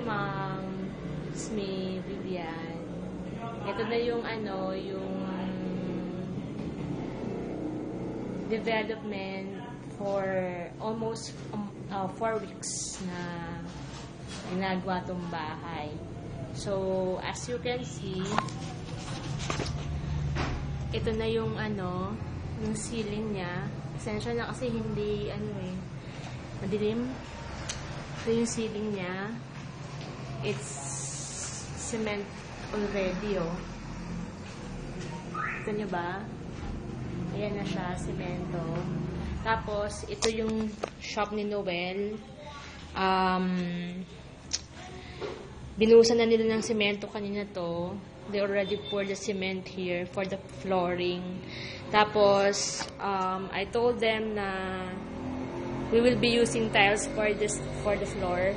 Ma'am. It's me, Vivian. Ito na yung yung development for almost 4 weeks na ginagawa tong bahay. So, as you can see, ito na yung yung ceiling niya. Pasensya na kasi hindi madilim. Ito yung ceiling niya. It's cement already, oh. Ito nyo ba? Ayan na siya, semento. Tapos, ito yung shop ni Noel. Binuhusan na nila ng semento kanina to. They already poured the cement here for the flooring. Tapos, I told them na we will be using tiles for the floor.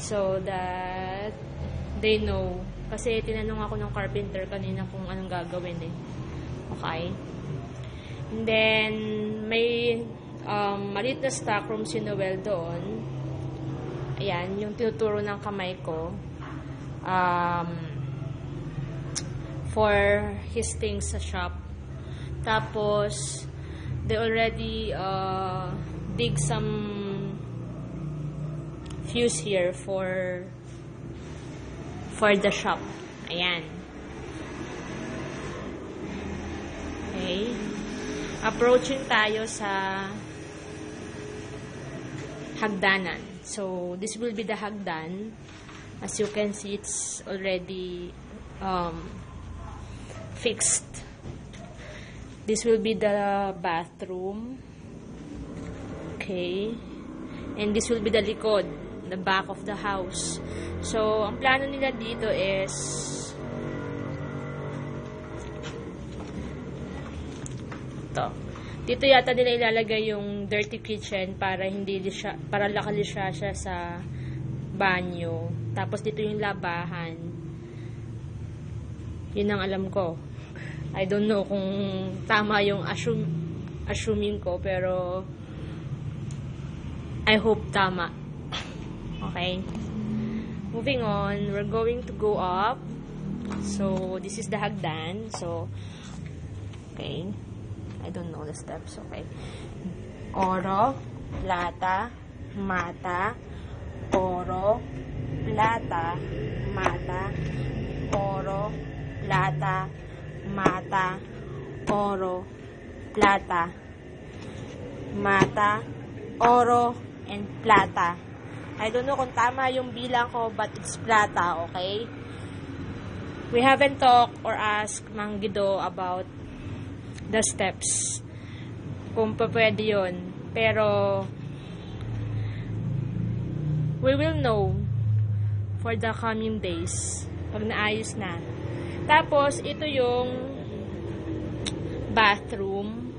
So that they know. Kasi tinanong ako ng carpenter kanina kung anong gagawin eh. Okay? And then, may maliit na stock room si Noel doon. Ayan, yung tinuturo ng kamay ko. For his things sa shop. Tapos, they already dig some fuse here for the shop. Ayan. Okay. Approaching tayo sa hagdanan. So, this will be the hagdan. As you can see, it's already fixed. This will be the bathroom. Okay. And this will be the likod, the back of the house. So, ang plano nila dito is ito. Dito yata nila ilalagay yung dirty kitchen para lakalisya siya sa banyo. Tapos dito yung labahan. Yun ang alam ko. I don't know kung tama yung assuming ko, pero I hope tama. Okay. Moving on, we're going to go up. So, this is the hagdan. So, okay. I don't know the steps. Okay. Oro, plata, mata, oro, plata, mata, oro, plata, mata, oro, plata, mata, oro, and plata. I don't know kung tama yung bilang ko, but it's plata, okay? We haven't talked or asked Mang Guido about the steps. Kung pwede yun. Pero, we will know for the coming days. Pag naayos na. Tapos, ito yung bathroom.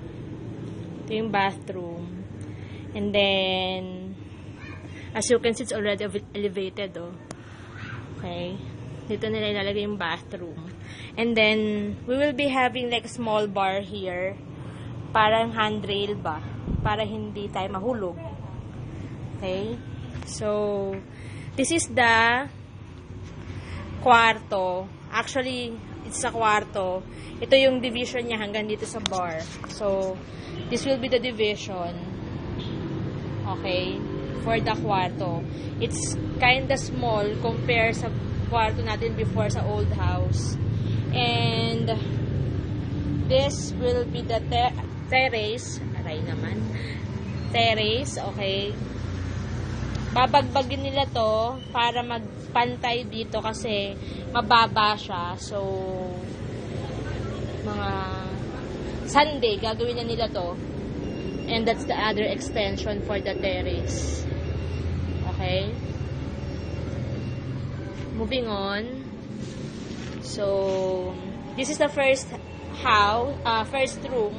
Ito yung bathroom. And then, as you can see, it's already elevated, oh. Okay. Dito nila ilalagay yung bathroom. And then, we will be having like a small bar here. Parang handrail ba? Para hindi tayo mahulog. Okay. So, this is the kwarto. Actually, it's a kwarto. Ito yung division niya hanggang dito sa bar. So, this will be the division. Okay. For the kwarto. It's kinda small compared sa kwarto natin before sa old house. And this will be the terrace. Aray naman. Terrace, okay. Babagbagin nila to para magpantay dito kasi mababa siya. So, mga Sunday, gagawin na nila to. And that's the other extension for the terrace. Okay. Moving on. So, this is the first room.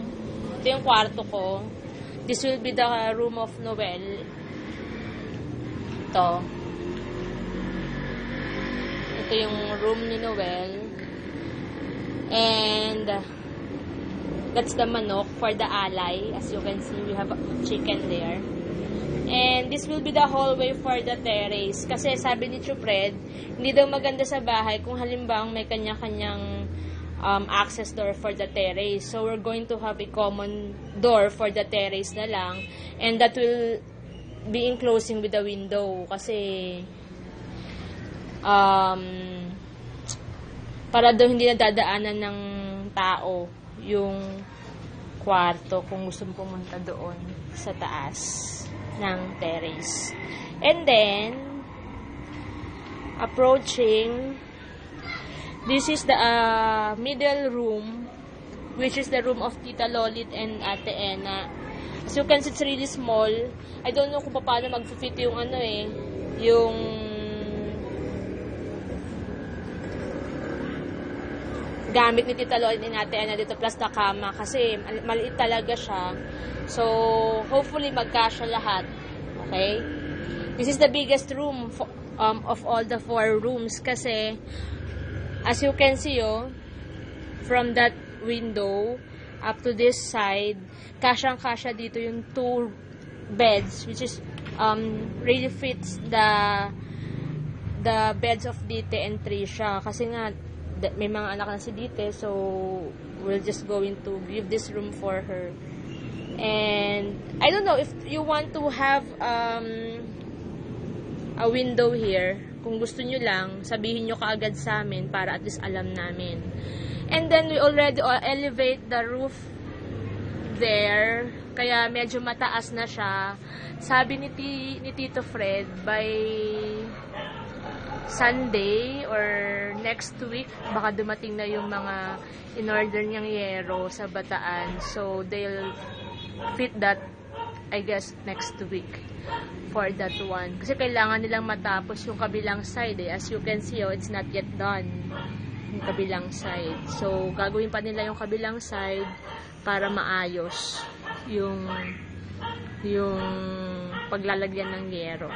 Ito yung kwarto ko. This will be the room of Noel. Ito. Ito yung room ni Noel. And that's the manok for the alay. As you can see, we have a chicken there. And this will be the hallway for the terrace. Kasi sabi ni Chupred, hindi daw maganda sa bahay kung halimbawa may kanya-kanyang access door for the terrace. So, we're going to have a common door for the terrace na lang. And that will be enclosing with the window. Kasi, para daw hindi nadadaanan ng tao yung kwarto kung gusto mong pumunta doon sa taas ng terrace. And then, approaching, this is the middle room, which is the room of Tita Lolit and Ate Ena. As you can see, it's really small. I don't know kung paano mag-fit yung yung gamit ni Tita Lolit and Ate Ena dito plus na kama kasi maliit talaga siya. So, hopefully magkasya lahat. Okay? This is the biggest room of all the 4 rooms kasi as you can see, from that window up to this side, kasyang-kasya dito yung 2 beds, which is really fits the beds of Dite and Trisha. Kasi nga, may mga anak na si Dite, so we're just going to give this room for her. And I don't know if you want to have a window here. Kung gusto nyo lang, sabihin nyo kaagad sa amin para at least alam namin. And then, we already elevate the roof there. Kaya medyo mataas na siya. Sabi ni Tito Fred, by Sunday or next week, baka dumating na yung mga in-order niyang yero sa Bataan. So, they'll fit that, I guess, next week for that one. Kasi kailangan nilang matapos yung kabilang side As you can see, it's not yet done. Yung kabilang side. So, gagawin pa nila yung kabilang side para maayos yung paglalagyan ng yero.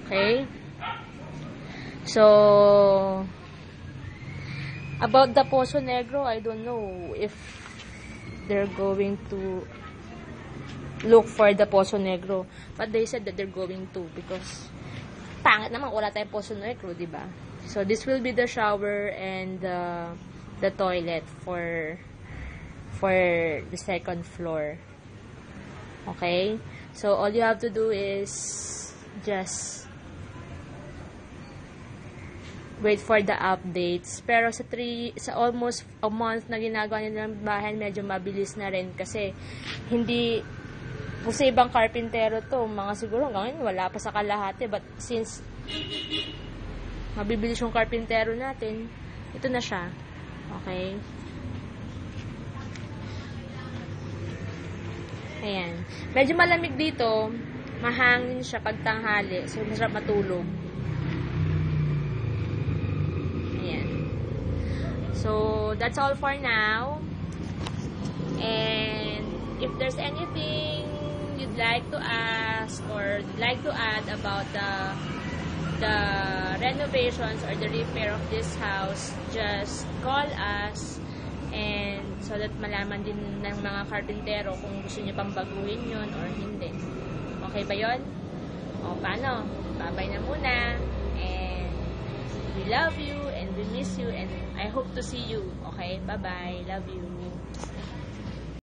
Okay? So, about the Poso Negro, I don't know if they're going to look for the Poso Negro. But they said that they're going to because pangit naman wala tayong Poso Negro, diba? So, this will be the shower and the toilet for the second floor. Okay? So, all you have to do is just wait for the updates. Pero sa almost a month na ginagawa nila ng bahay, medyo mabilis na rin kasi hindi sa ibang karpintero to, mga siguro ngayon wala pa sa kalahati, but since mabibilis yung karpintero natin, ito na siya. Okay? Ayan. Medyo malamig dito, mahangin siya pag tanghali, so masarap matulog. So, that's all for now. And if there's anything you'd like to ask or you'd like to add about the renovations or the repair of this house, just call us and so that malaman din ng mga karpintero kung gusto niyo pang baguhin yun or hindi. Okay ba yun? O, paano? Bye-bye na muna. And we love you and we miss you and I hope to see you. Okay? Bye-bye. Love you.